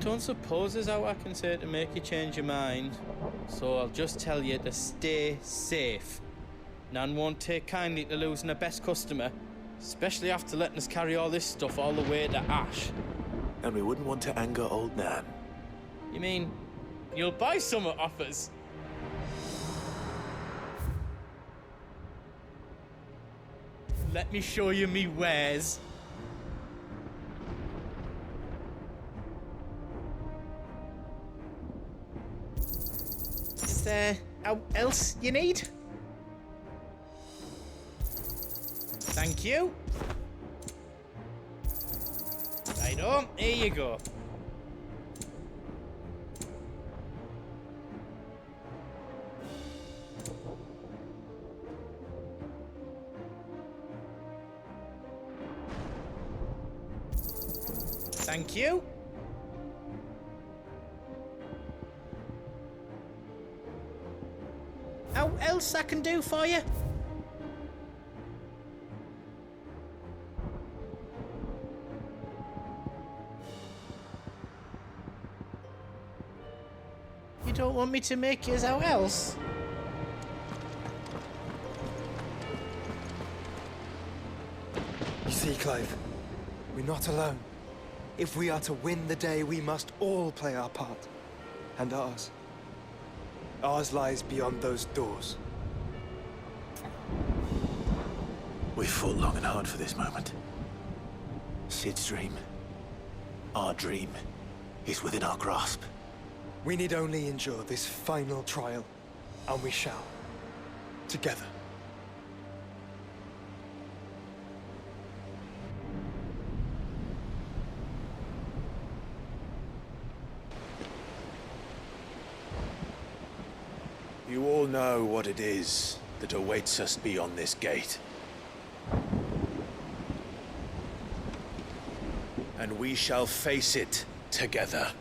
don't suppose there's how I can say to make you change your mind. So I'll just tell you to stay safe. Nan won't take kindly to losing her best customer, especially after letting us carry all this stuff all the way to Ash. And we wouldn't want to anger old Nan. You mean, you'll buy some off us? Let me show you me wares. Is there else you need? Thank you. Righto, here you go. Thank you. How else I can do for you? You don't want me to make yours out else? You see, Clive, we're not alone. If we are to win the day, we must all play our part. And ours. Ours lies beyond those doors. We've fought long and hard for this moment. Sid's dream, our dream, is within our grasp. We need only endure this final trial, and we shall. Together. You all know what it is that awaits us beyond this gate. And we shall face it together.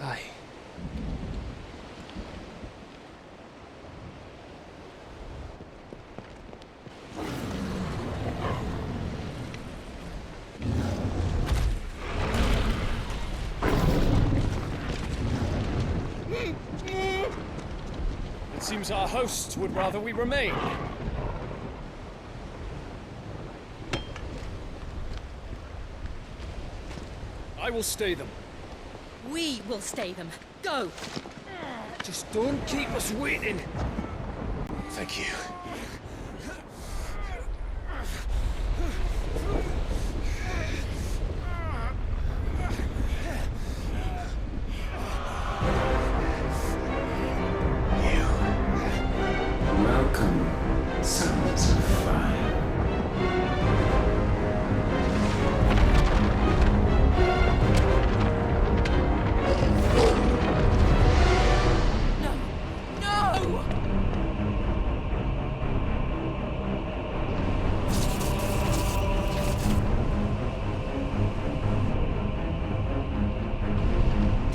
Aye. It seems our hosts would rather we remain. I will stay them. We will stay them. Go! Just don't keep us waiting. Thank you. Welcome, sons of fire. No!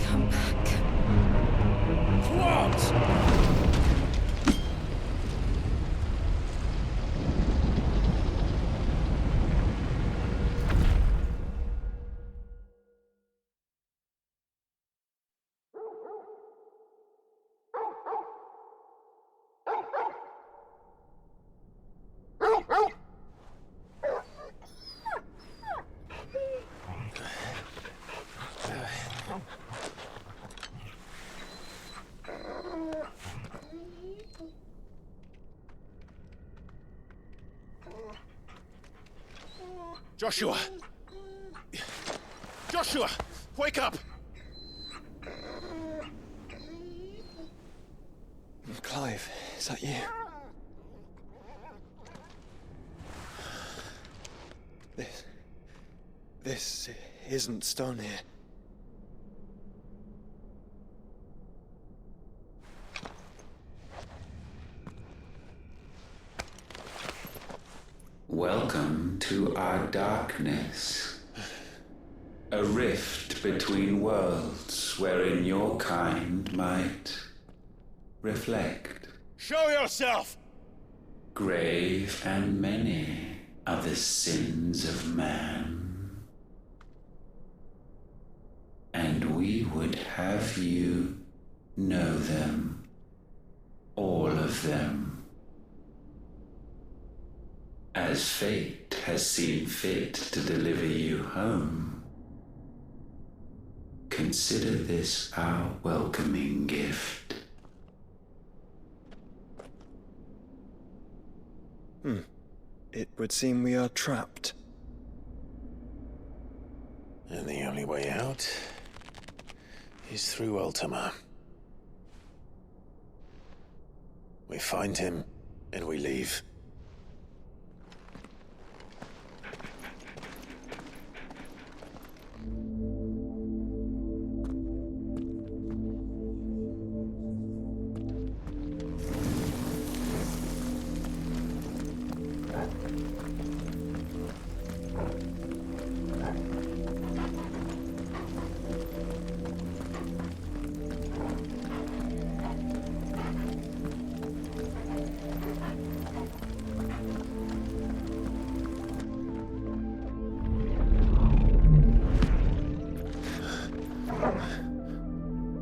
Come back. What? Joshua! Joshua! Wake up! Clive, is that you? This isn't stone here. Welcome to our darkness. A rift between worlds wherein your kind might reflect. Show yourself! Grave and many are the sins of man. we would have you know them. All of them. As fate has seen fit to deliver you home, consider this our welcoming gift. It would seem we are trapped. And the only way out is through Ultima. We find him, and we leave.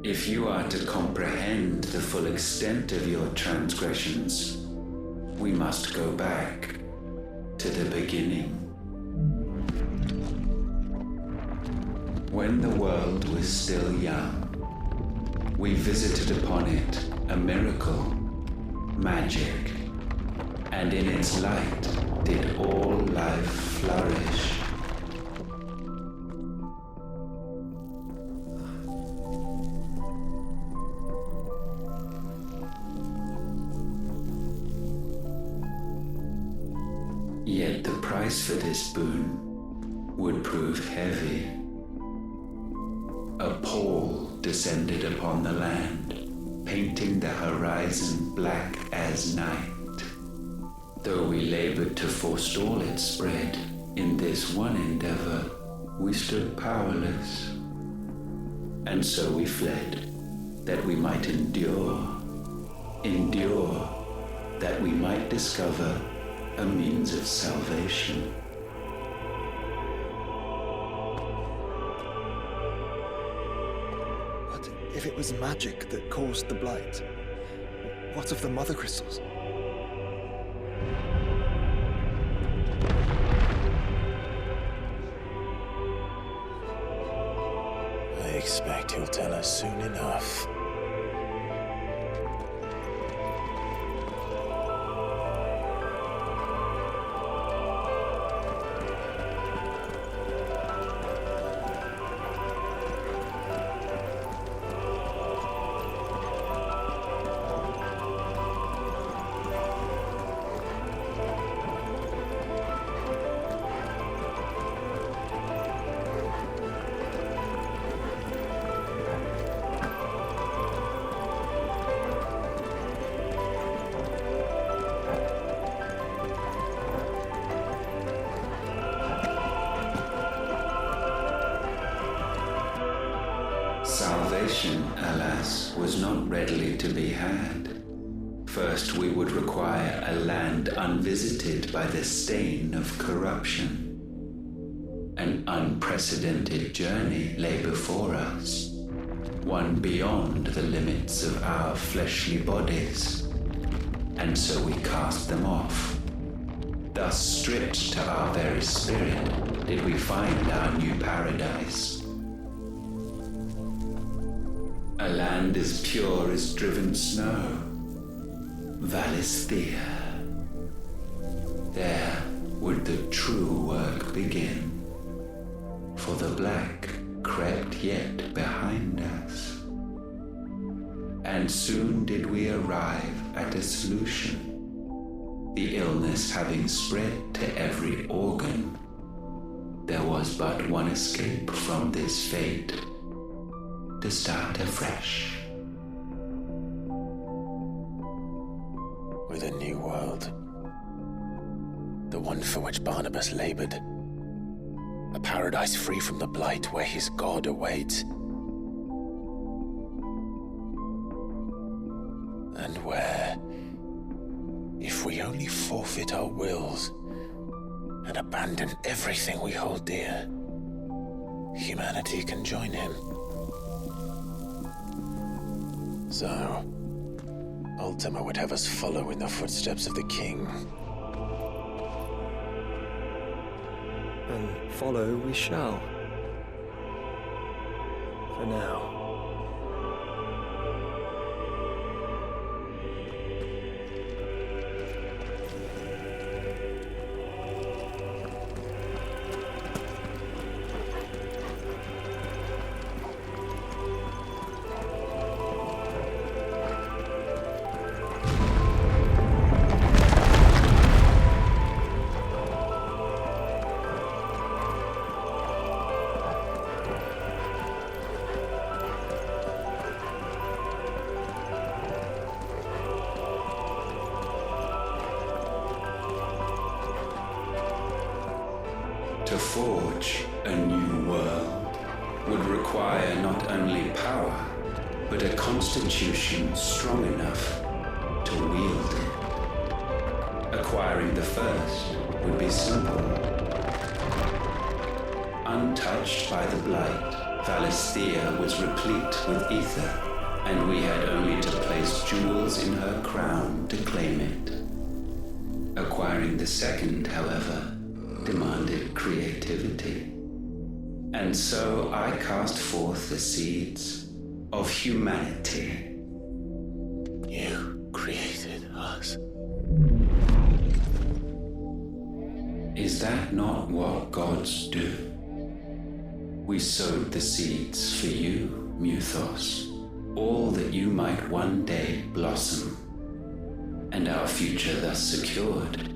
If you are to comprehend the full extent of your transgressions, we must go back to the beginning. When the world was still young, we visited upon it a miracle, magic, and in its light did all life flourish. Yet the price for this boon would prove heavy. A pall descended upon the land, painting the horizon black as night. Though we labored to forestall its spread, in this one endeavor we stood powerless. And so we fled, that we might endure, that we might discover a means of salvation. But if it was magic that caused the blight, what of the mother crystals? I expect he'll tell us soon enough. Salvation, alas, was not readily to be had. First, we would require a land unvisited by the stain of corruption. An unprecedented journey lay before us, one beyond the limits of our fleshly bodies. And so we cast them off. Thus, stripped to our very spirit, did we find our new paradise. A land as pure as driven snow, Valisthea. There would the true work begin, for the black crept yet behind us. And soon did we arrive at a solution. The illness having spread to every organ, there was but one escape from this fate: to start afresh. With a new world. The one for which Barnabas labored. A paradise free from the blight where his God awaits. And where, if we only forfeit our wills and abandon everything we hold dear, humanity can join him. So, Ultima would have us follow in the footsteps of the king. And follow we shall. For now. To forge a new world would require not only power, but a constitution strong enough to wield it. Acquiring the first would be simple. Untouched by the blight, Valisthea was replete with ether, and we had only to place jewels in her crown to claim it. Acquiring the second, however, demanded creativity. And so I cast forth the seeds of humanity. You created us. Is that not what gods do? We sowed the seeds for you, Muthos, all that you might one day blossom. And our future thus secured,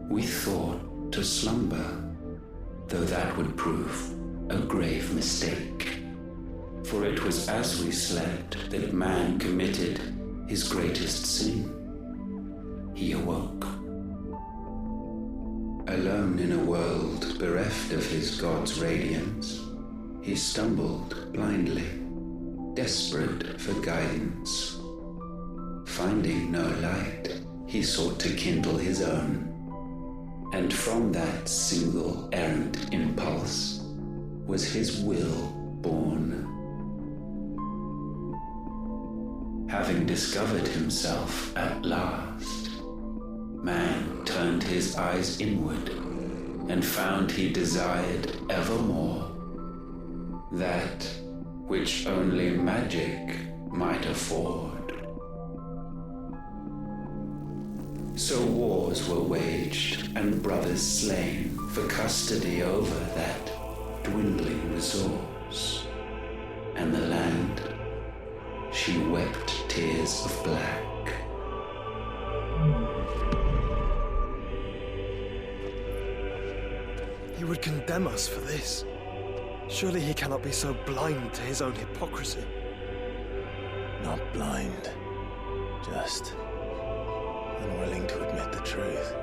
we thought to slumber, though that would prove a grave mistake. For it was as we slept that man committed his greatest sin. He awoke. Alone in a world bereft of his god's radiance, he stumbled blindly, desperate for guidance. Finding no light, he sought to kindle his own. And from that single errant impulse was his will born. Having discovered himself at last, man turned his eyes inward and found he desired evermore that which only magic might afford. So wars were waged and brothers slain for custody over that dwindling resource. And the land, she wept tears of black. He would condemn us for this. Surely he cannot be so blind to his own hypocrisy. Not blind, just unwilling to admit the truth.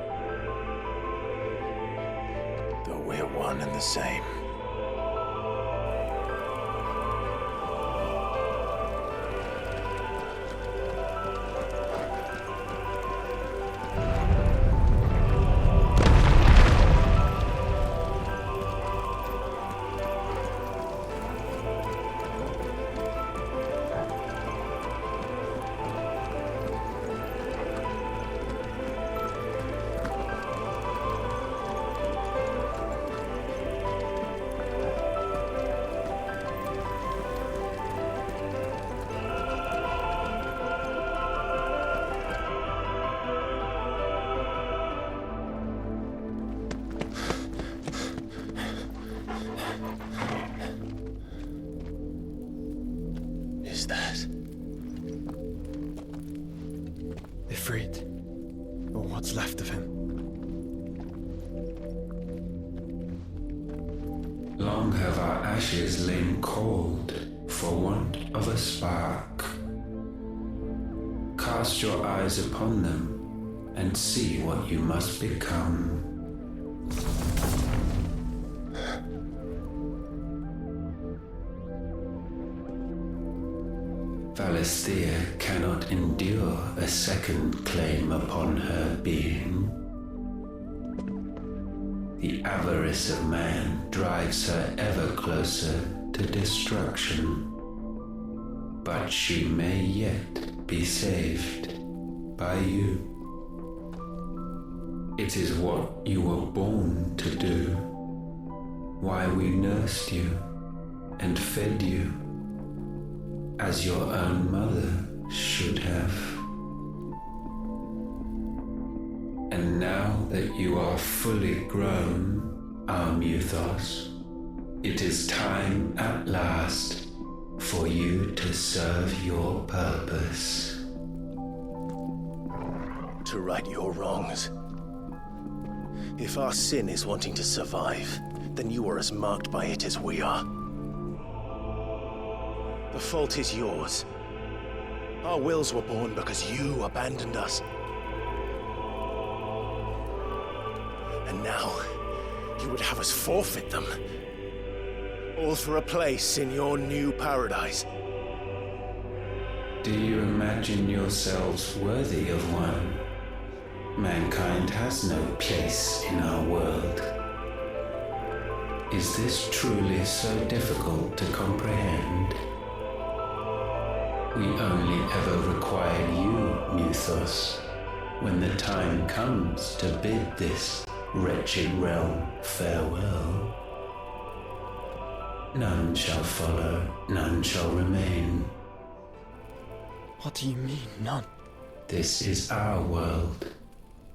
Though we're one and the same. Is that Ifrit, or what's left of him? Long have our ashes lain cold for want of a spark. Cast your eyes upon them and see what you must become. Valisthea cannot endure a second claim upon her being. The avarice of man drives her ever closer to destruction. but she may yet be saved by you. It is what you were born to do, why we nursed you and fed you, as your own mother should have. And now that you are fully grown, our Muthos, it is time at last for you to serve your purpose. To right your wrongs. If our sin is wanting to survive, then you are as marked by it as we are. The fault is yours. Our wills were born because you abandoned us. And now, you would have us forfeit them. All for a place in your new paradise. Do you imagine yourselves worthy of one? Mankind has no place in our world. Is this truly so difficult to comprehend? We only ever require you, Muthos, when the time comes to bid this wretched realm farewell. None shall follow, none shall remain. What do you mean, none? This is our world.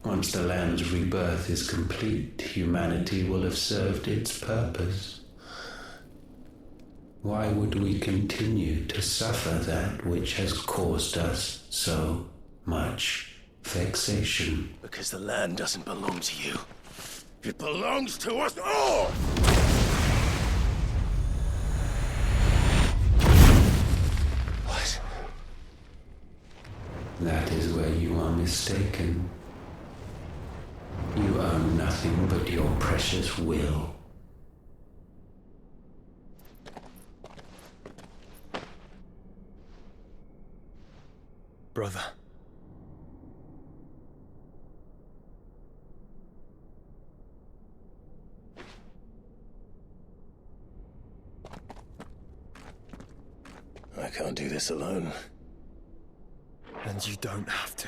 Once the land's rebirth is complete, humanity will have served its purpose. Why would we continue to suffer that which has caused us so much vexation? Because the land doesn't belong to you. It belongs to us all! What? That is where you are mistaken. You own nothing but your precious will. Brother. I can't do this alone. And you don't have to.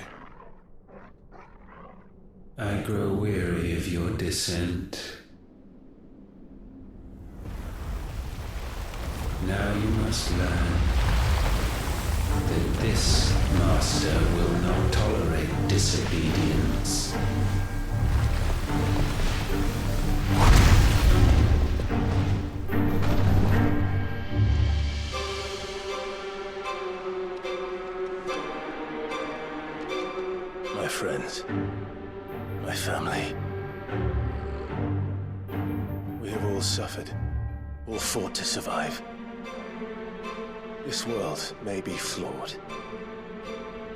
I grow weary of your dissent. Now you must learn that this master will not tolerate disobedience. My friends, my family. We have all suffered, all fought to survive. This world may be flawed.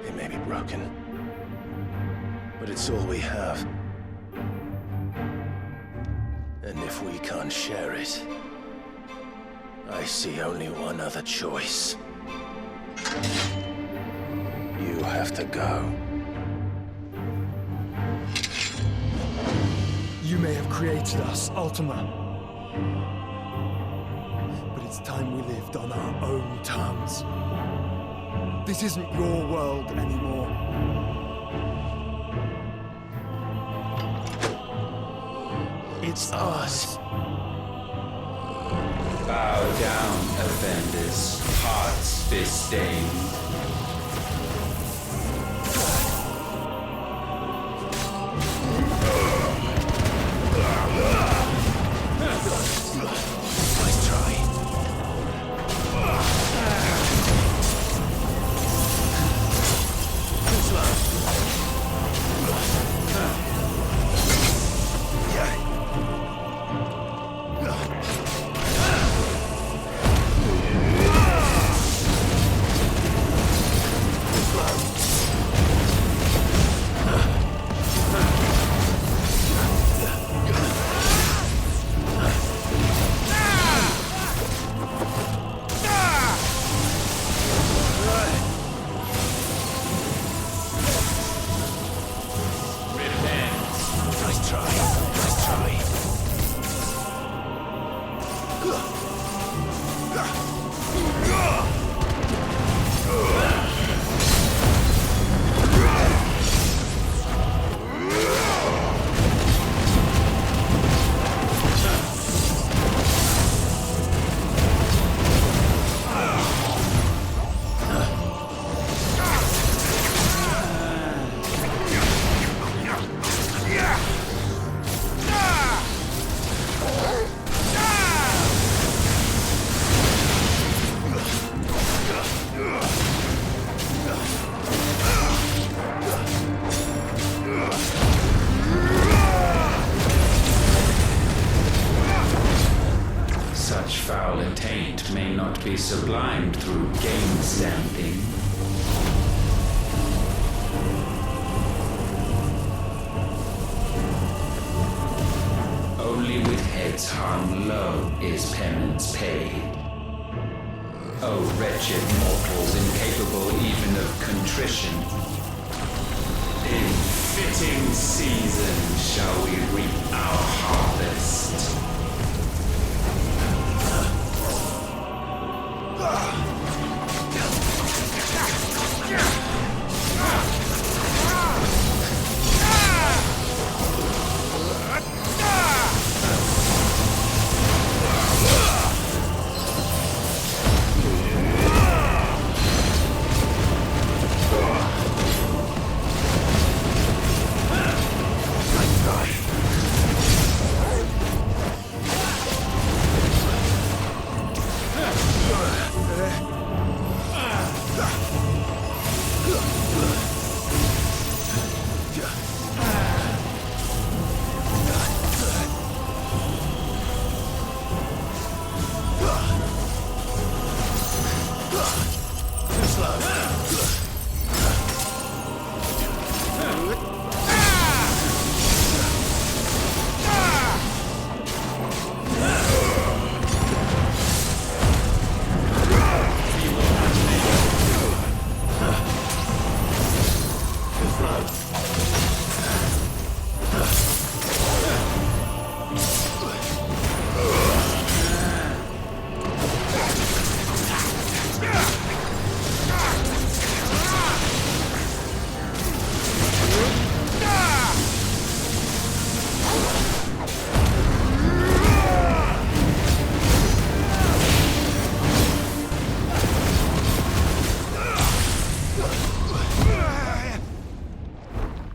It may be broken. But it's all we have. And if we can't share it, I see only one other choice. You have to go. You may have created us, Ultima. But it's time we lived on our own terms. This isn't your world anymore. It's ours. Bow down, offenders, hearts disdained. Nice try. Too slow. Nice try. Nice try. foul attaint may not be sublimed through game stamping. Only with heads hung low is penance paid. O wretched mortals incapable even of contrition, in fitting season shall we reap our harvest.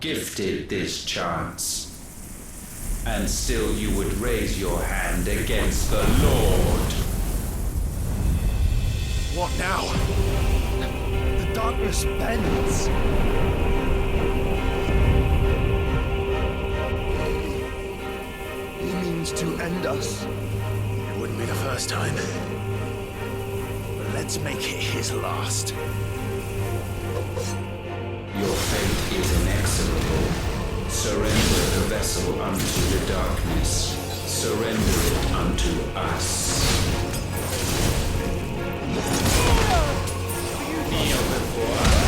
Gifted this chance, and still you would raise your hand against the Lord. What now? The darkness bends. He means to end us. It wouldn't be the first time. But let's make it his last. Your fate is inexorable. Surrender the vessel unto the darkness. Surrender it unto us. Kneel before us.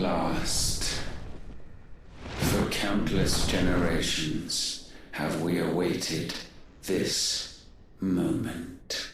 last. For countless generations have we awaited this moment.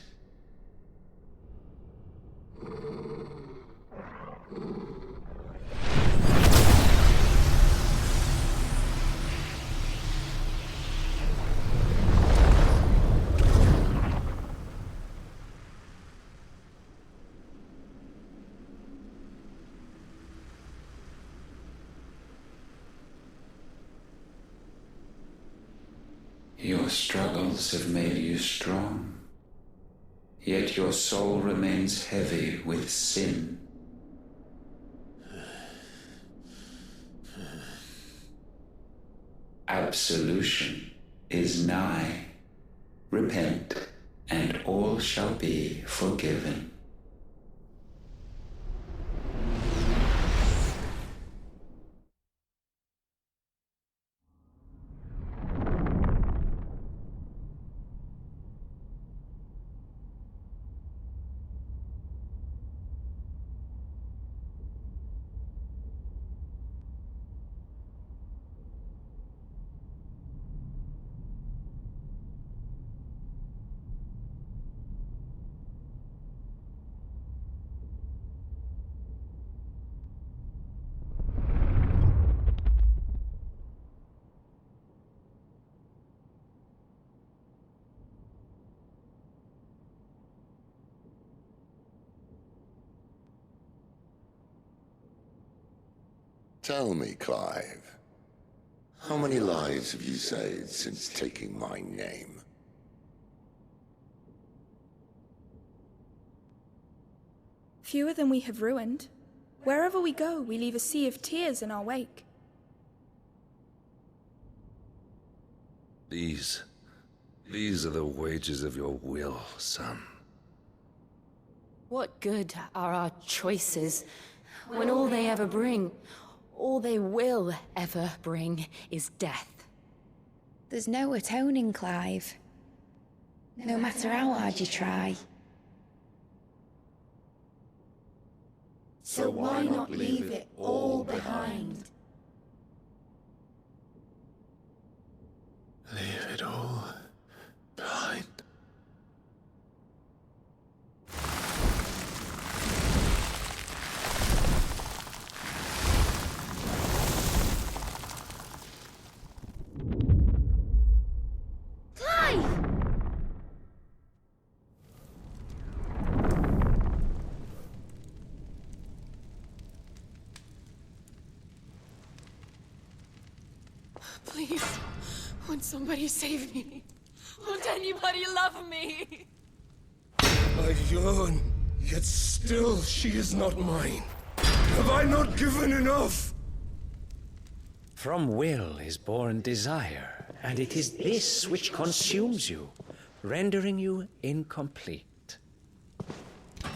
Your struggles have made you strong, yet your soul remains heavy with sin. Absolution is nigh. Repent, and all shall be forgiven. Tell me, Clive, how many lives have you saved since taking my name? Fewer than we have ruined. Wherever we go, we leave a sea of tears in our wake. These are the wages of your will, son. What good are our choices when all they ever bring, all they will ever bring, is death? There's no atoning, Clive. No matter how hard you try. So why not leave it all behind? Leave it all behind. Please, won't somebody save me? Won't anybody love me? I yearn, yet still she is not mine. Have I not given enough? From will is born desire, and it is this which consumes you, rendering you incomplete.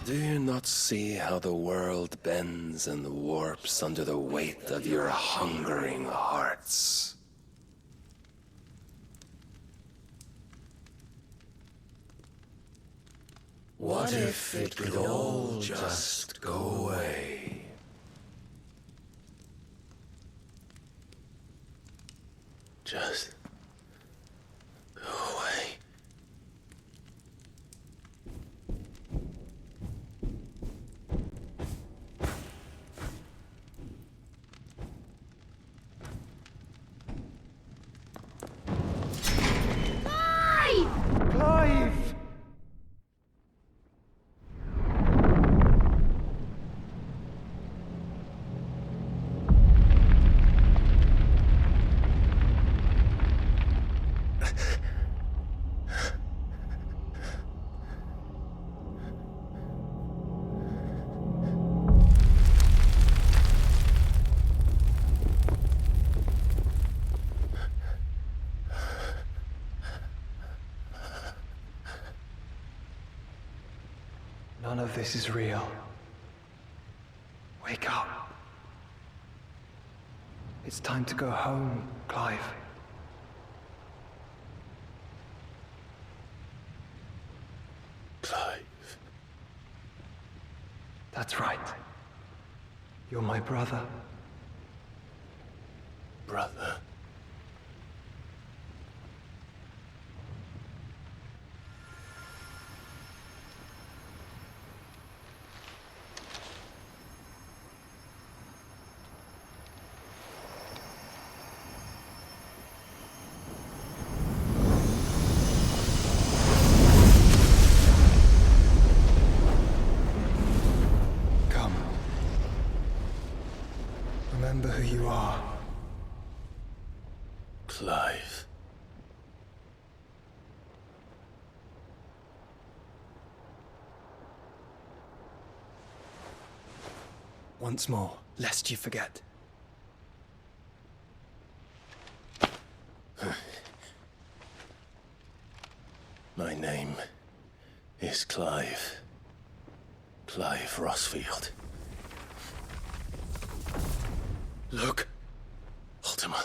Do you not see how the world bends and warps under the weight of your hungering hearts? What if it could all just go away? Just go away. Clive! None of this is real. Wake up. It's time to go home, Clive. Clive. That's right. You're my brother. Brother. Come. Remember who you are. Clive. Once more, lest you forget. My name is Clive. Clive Rossfield. Look. Ultima.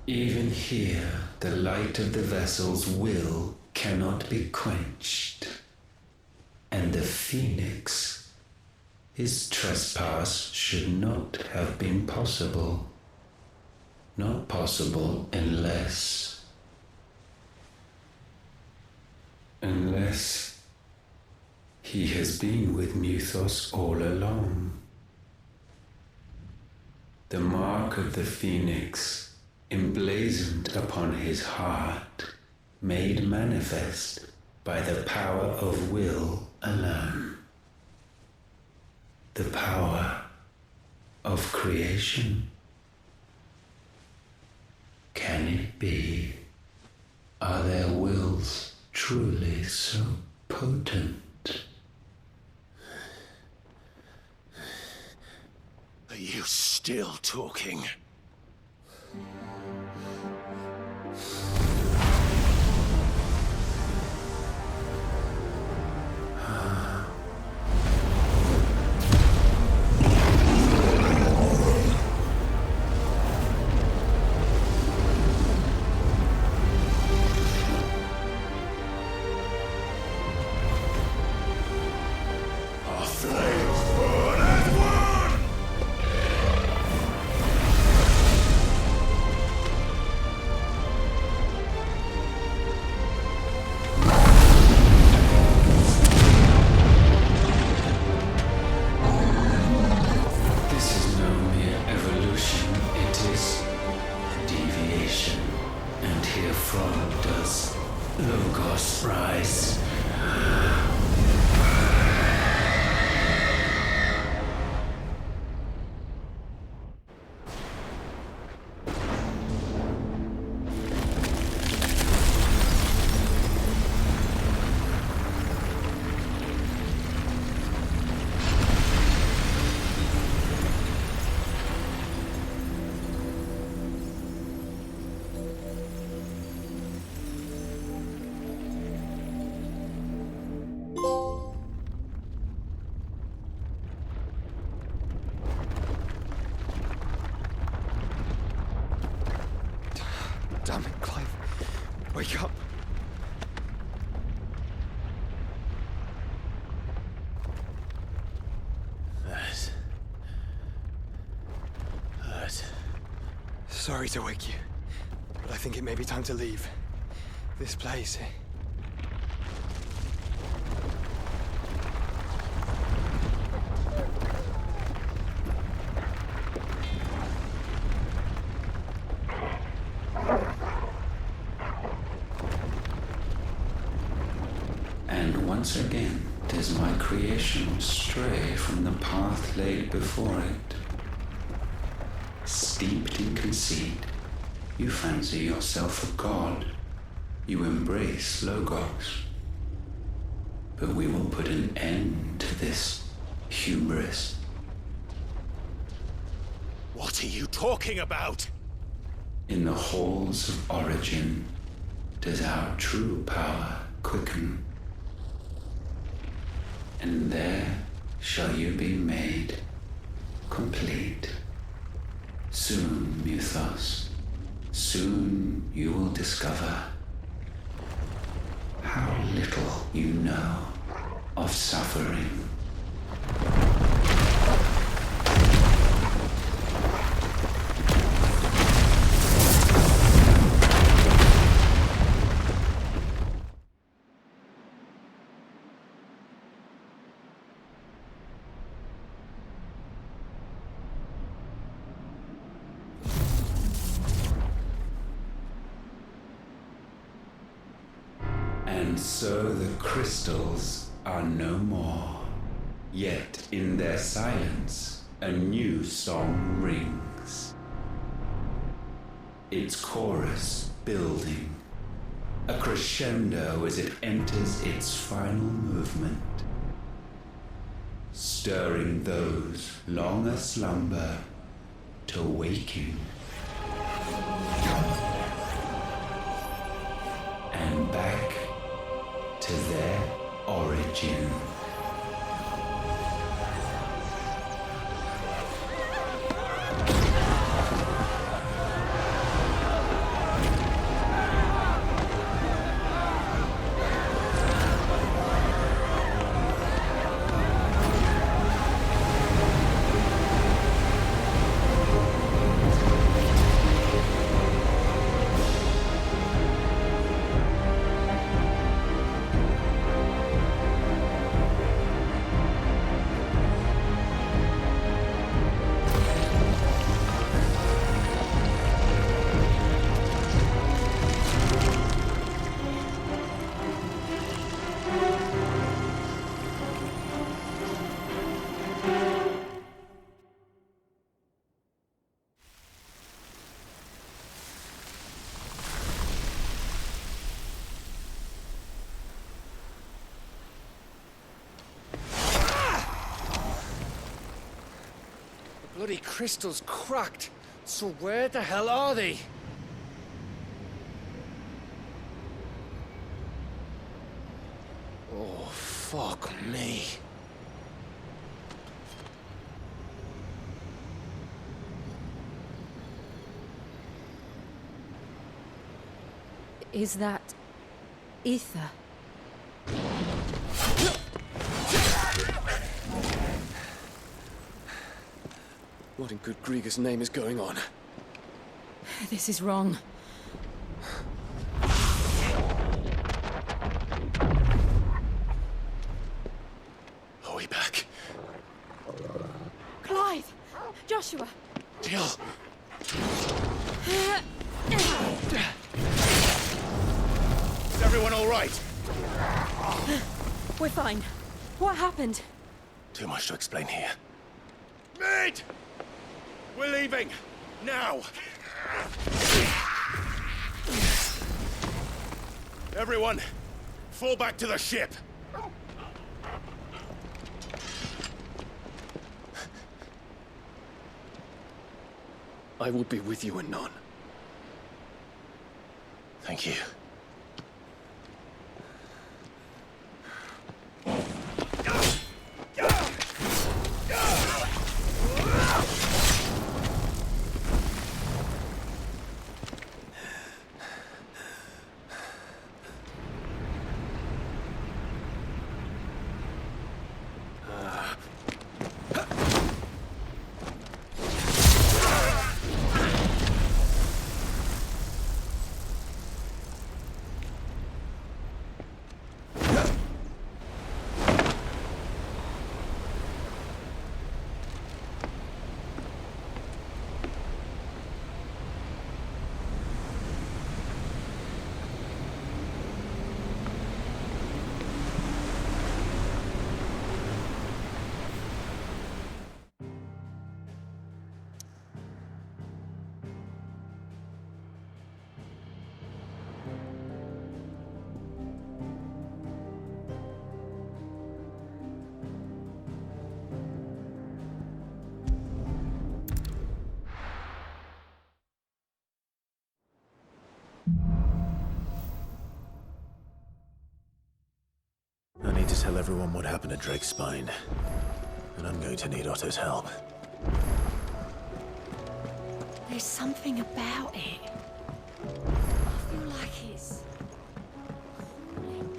Even here, the light of the vessel's will cannot be quenched. And the Phoenix, his trespass should not have been possible. Not possible unless he has been with Muthos all along. The mark of the Phoenix, emblazoned upon his heart, made manifest by the power of will alone. The power of creation. Can it be? Are their wills truly so potent? Are you still talking? Damn it, Clive. Wake up. That hurt. Sorry to wake you, but I think it may be time to leave. This place. And once again does my creation stray from the path laid before it. Steeped in conceit, you fancy yourself a god. You embrace Logos. But we will put an end to this hubris. What are you talking about? In the halls of origin does our true power quicken. And there shall you be made complete. Soon, Muthos, soon you will discover you know of suffering. And so the crystals are no more. Yet in their silence, a new song rings. Its chorus building, a crescendo as it enters its final movement, stirring those long aslumber to waking. And back to their origin. Bloody crystal's cracked. So where the hell are they? Oh, fuck me. Is that ether? What in good Grieger's name is going on? This is wrong. Are we back? Clive! Joshua! Jill! Is everyone all right? We're fine. What happened? Too much to explain here. Mid! We're leaving! Now! Everyone, fall back to the ship! I will be with you anon. Thank you. I need to tell everyone what happened to Drake's spine. And I'm going to need Otto's help. There's something about it. I feel like it's calling.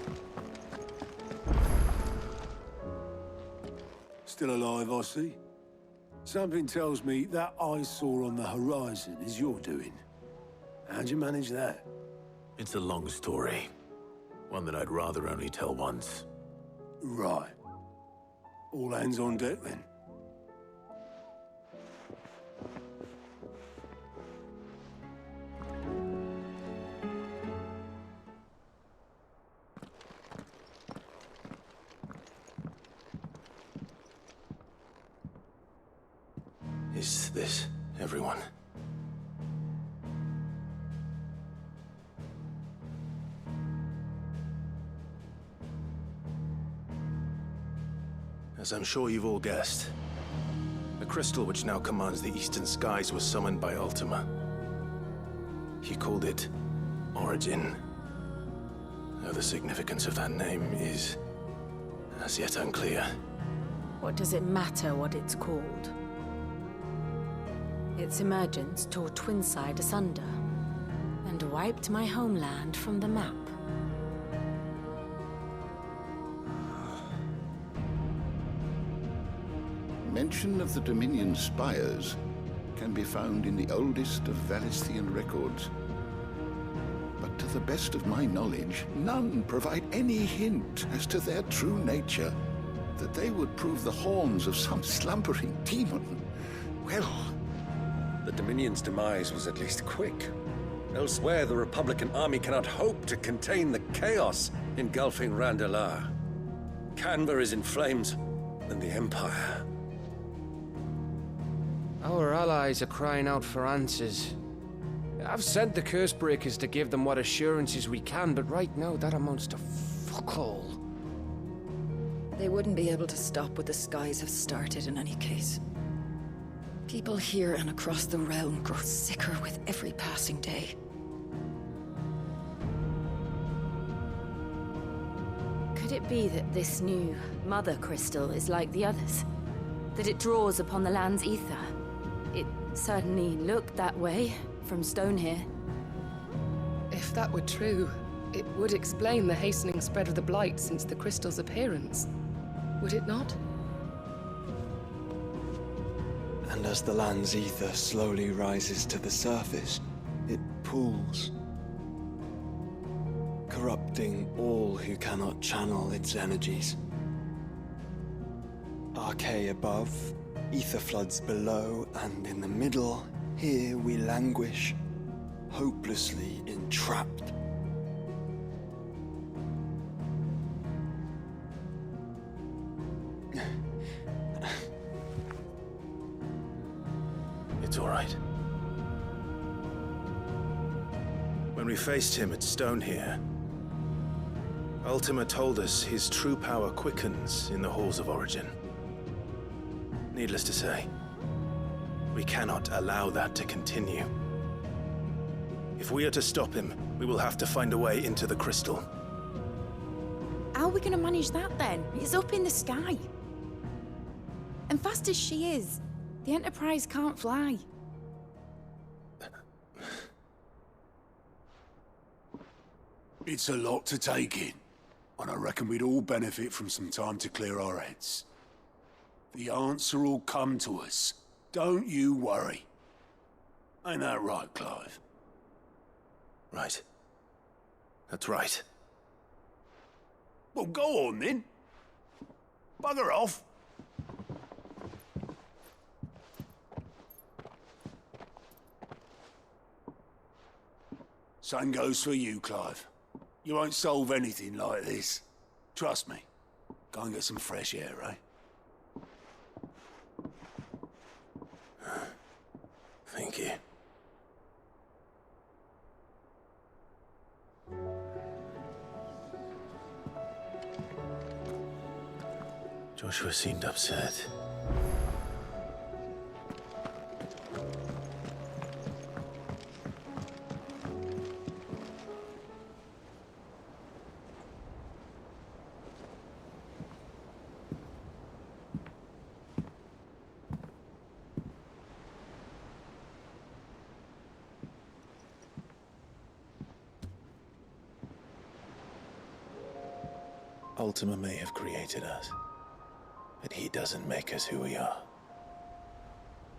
Still alive, I see. Something tells me that eyesore on the horizon is your doing. How'd you manage that? It's a long story. One that I'd rather only tell once. Right. All hands on deck, then. Is this everyone? As I'm sure you've all guessed, the crystal which now commands the eastern skies was summoned by Ultima. He called it Origin. Though the significance of that name is as yet unclear. What does it matter what it's called? Its emergence tore Twinside asunder and wiped my homeland from the map. Mention of the Dominion spires can be found in the oldest of Valisthian records. But to the best of my knowledge, none provide any hint as to their true nature. That they would prove the horns of some slumbering demon. Well, the Dominion's demise was at least quick. Elsewhere, the Republican army cannot hope to contain the chaos engulfing Randalar. Canberra is in flames, and the Empire. Our allies are crying out for answers. I've sent the Cursebreakers to give them what assurances we can, but right now that amounts to fuck all. They wouldn't be able to stop what the skies have started in any case. People here and across the realm grow sicker with every passing day. Could it be that this new Mother Crystal is like the others? That it draws upon the land's ether? It certainly looked that way from stone here. If that were true, it would explain the hastening spread of the Blight since the crystal's appearance. Would it not? And as the land's ether slowly rises to the surface, it pools, corrupting all who cannot channel its energies. Archay above, ether floods below, and in the middle, here we languish, hopelessly entrapped. It's all right. When we faced him at Stone here, Ultima told us his true power quickens in the halls of Origin. Needless to say, we cannot allow that to continue. If we are to stop him, we will have to find a way into the crystal. How are we gonna manage that then? It's up in the sky. And fast as she is, the Enterprise can't fly. It's a lot to take in, and I reckon we'd all benefit from some time to clear our heads. The answer will come to us. Don't you worry. Ain't that right, Clive? Right. That's right. Well, go on then. Bugger off. Same goes for you, Clive. You won't solve anything like this. Trust me. Go and get some fresh air, eh? Thank you. Joshua seemed upset. Ultima may have created us, But he doesn't make us who we are.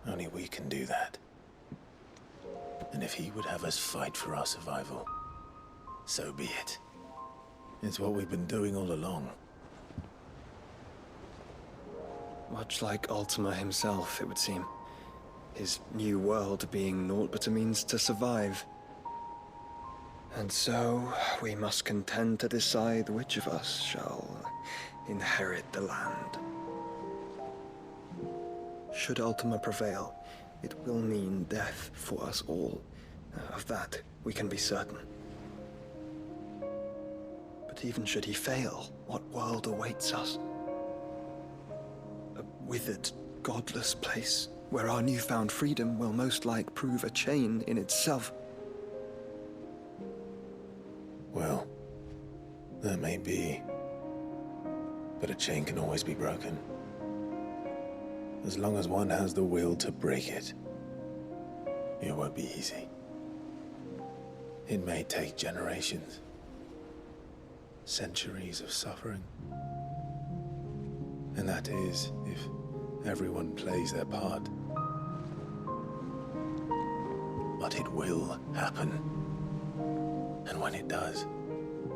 Only we can do that. And if he would have us fight for our survival, so be it. It's what we've been doing all along. Much like Ultima himself, it would seem. His new world being naught but a means to survive. And so, we must contend to decide which of us shall inherit the land. Should Ultima prevail, it will mean death for us all. Of that, we can be certain. But even should he fail, what world awaits us? A withered, godless place, where our newfound freedom will most like prove a chain in itself. Well, that may be. But a chain can always be broken. As long as one has the will to break it. It won't be easy. It may take generations. Centuries of suffering. And that is if everyone plays their part. But it will happen. And when it does,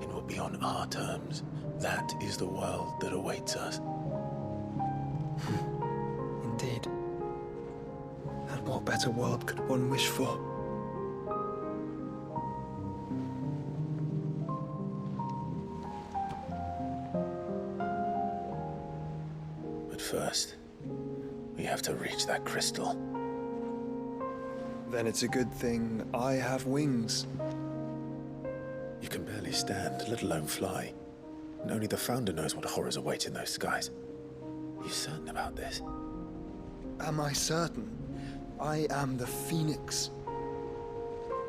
it will be on our terms. That is the world that awaits us. Indeed. And what better world could one wish for? But first, we have to reach that crystal. Then it's a good thing I have wings. You can barely stand, let alone fly. And only the Founder knows what horrors await in those skies. Are you certain about this? Am I certain? I am the Phoenix.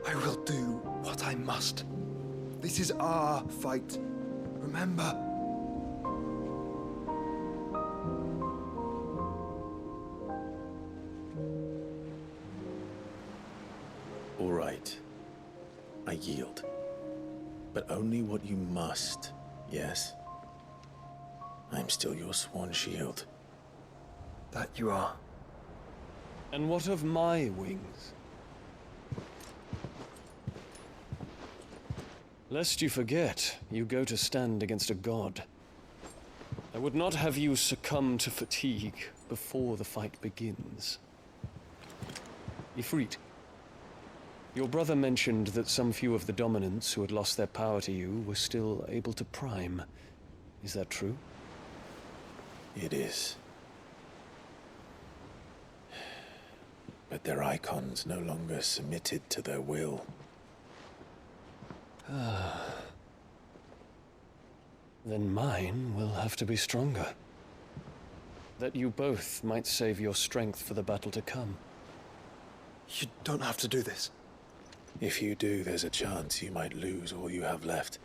I will do what I must. This is our fight. Remember? All right. I yield. But only what you must, yes? I'm still your sworn shield. That you are. And what of my wings? Lest you forget, you go to stand against a god. I would not have you succumb to fatigue before the fight begins. Ifrit, your brother mentioned that some few of the dominants who had lost their power to you were still able to prime. Is that true? It is. But their icons no longer submitted to their will. Then mine will have to be stronger. That you both might save your strength for the battle to come. You don't have to do this. If you do, there's a chance you might lose all you have left.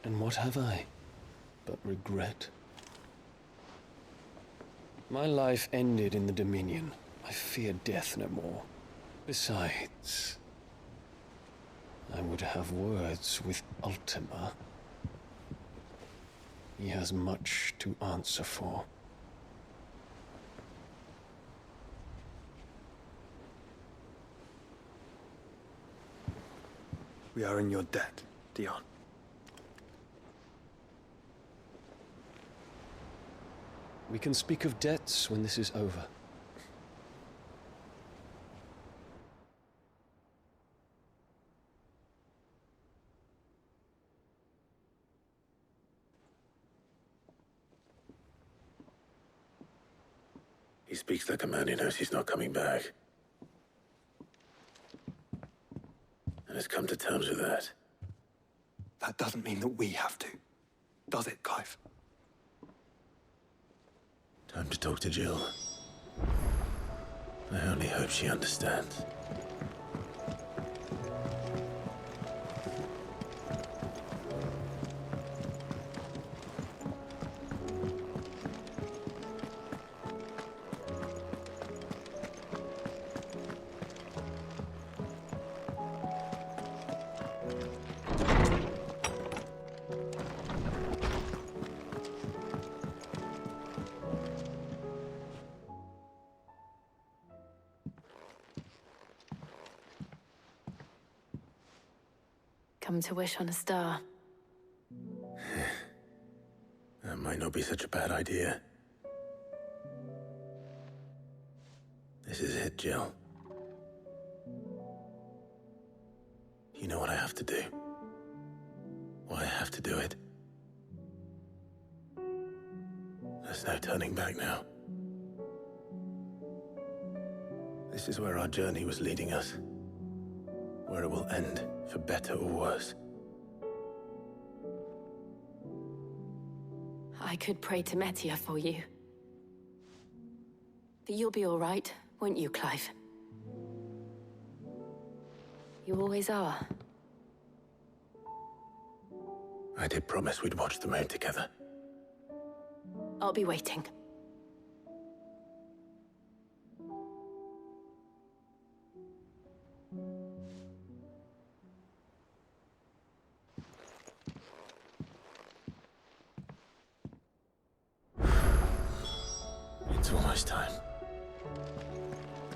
And what have I but regret? My life ended in the Dominion. I fear death no more. Besides, I would have words with Ultima. He has much to answer for. We are in your debt, Dion. We can speak of debts when this is over. He speaks like a man who knows he's not coming back. And has come to terms with that. That doesn't mean that we have to, does it, Clive? Time to talk to Jill. I only hope she understands. Come to wish on a star. That might not be such a bad idea. This is it, Jill. You know what I have to do. Why I have to do it. There's no turning back now. This is where our journey was leading us. Where it will end, for better or worse. I could pray to Metia for you. But you'll be all right, won't you, Clive? You always are. I did promise we'd watch the moon together. I'll be waiting. It's almost time.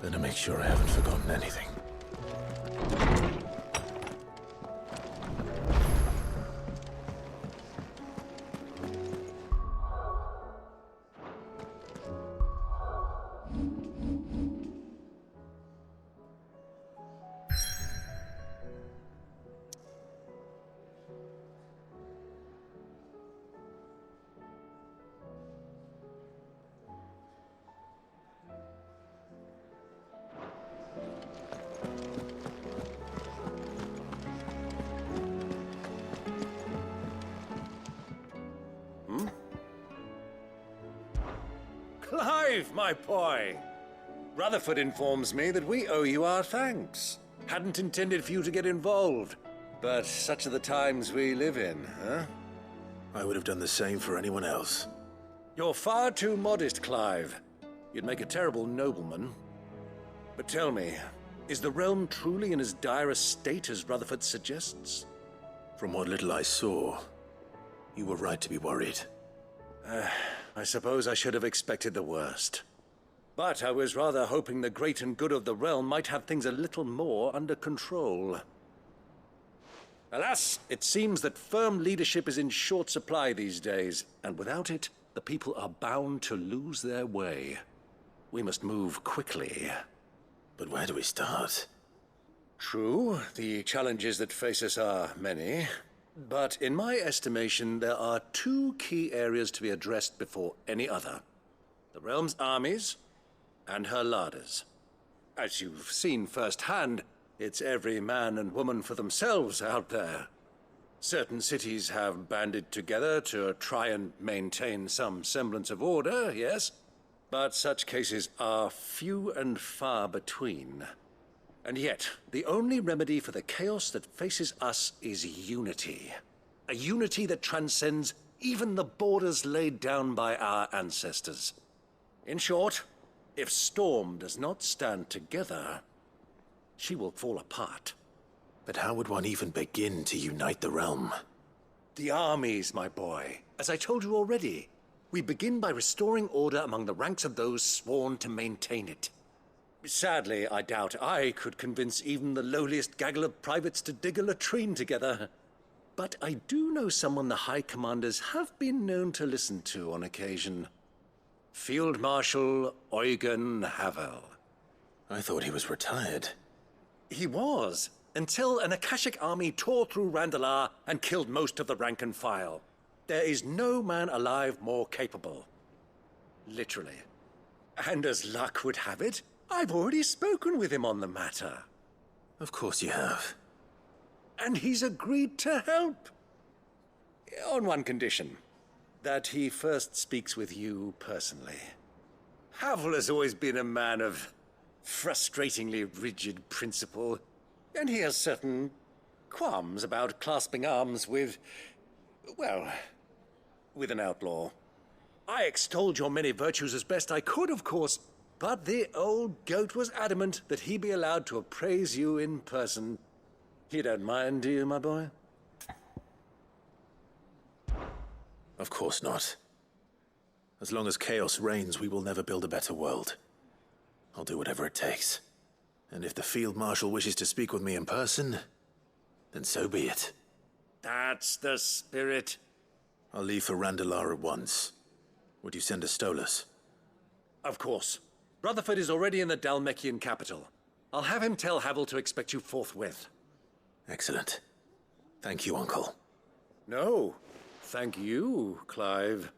Better make sure I haven't forgotten anything. Clive, my boy! Rutherford informs me that we owe you our thanks. Hadn't intended for you to get involved, but such are the times we live in, huh? I would have done the same for anyone else. You're far too modest, Clive. You'd make a terrible nobleman. But tell me, is the realm truly in as dire a state as Rutherford suggests? From what little I saw, you were right to be worried. I suppose I should have expected the worst. But I was rather hoping the great and good of the realm might have things a little more under control. Alas, it seems that firm leadership is in short supply these days, and without it, the people are bound to lose their way. We must move quickly. But where do we start? True, the challenges that face us are many. But in my estimation, there are two key areas to be addressed before any other. The realm's armies and her larders. As you've seen firsthand, it's every man and woman for themselves out there. Certain cities have banded together to try and maintain some semblance of order, yes, but such cases are few and far between. And yet, the only remedy for the chaos that faces us is unity. A unity that transcends even the borders laid down by our ancestors. In short, if Storm does not stand together, she will fall apart. But how would one even begin to unite the realm? The armies, my boy. As I told you already, we begin by restoring order among the ranks of those sworn to maintain it. Sadly, I doubt I could convince even the lowliest gaggle of privates to dig a latrine together. But I do know someone the High Commanders have been known to listen to on occasion. Field Marshal Eugen Havel. I thought he was retired. He was, until an Akashic army tore through Randalar and killed most of the rank and file. There is no man alive more capable. Literally. And as luck would have it, I've already spoken with him on the matter. Of course you have. And he's agreed to help. On one condition. That he first speaks with you personally. Havel has always been a man of frustratingly rigid principle, and he has certain qualms about clasping arms with, well, with an outlaw. I extolled your many virtues as best I could, of course, but the old goat was adamant that he be allowed to appraise you in person. You don't mind, do you, my boy? Of course not. As long as chaos reigns, we will never build a better world. I'll do whatever it takes. And if the Field Marshal wishes to speak with me in person, then so be it. That's the spirit. I'll leave for Randalar at once. Would you send a Stolas? Of course. Rutherford is already in the Dalmekian capital. I'll have him tell Havel to expect you forthwith. Excellent. Thank you, Uncle. No, thank you, Clive.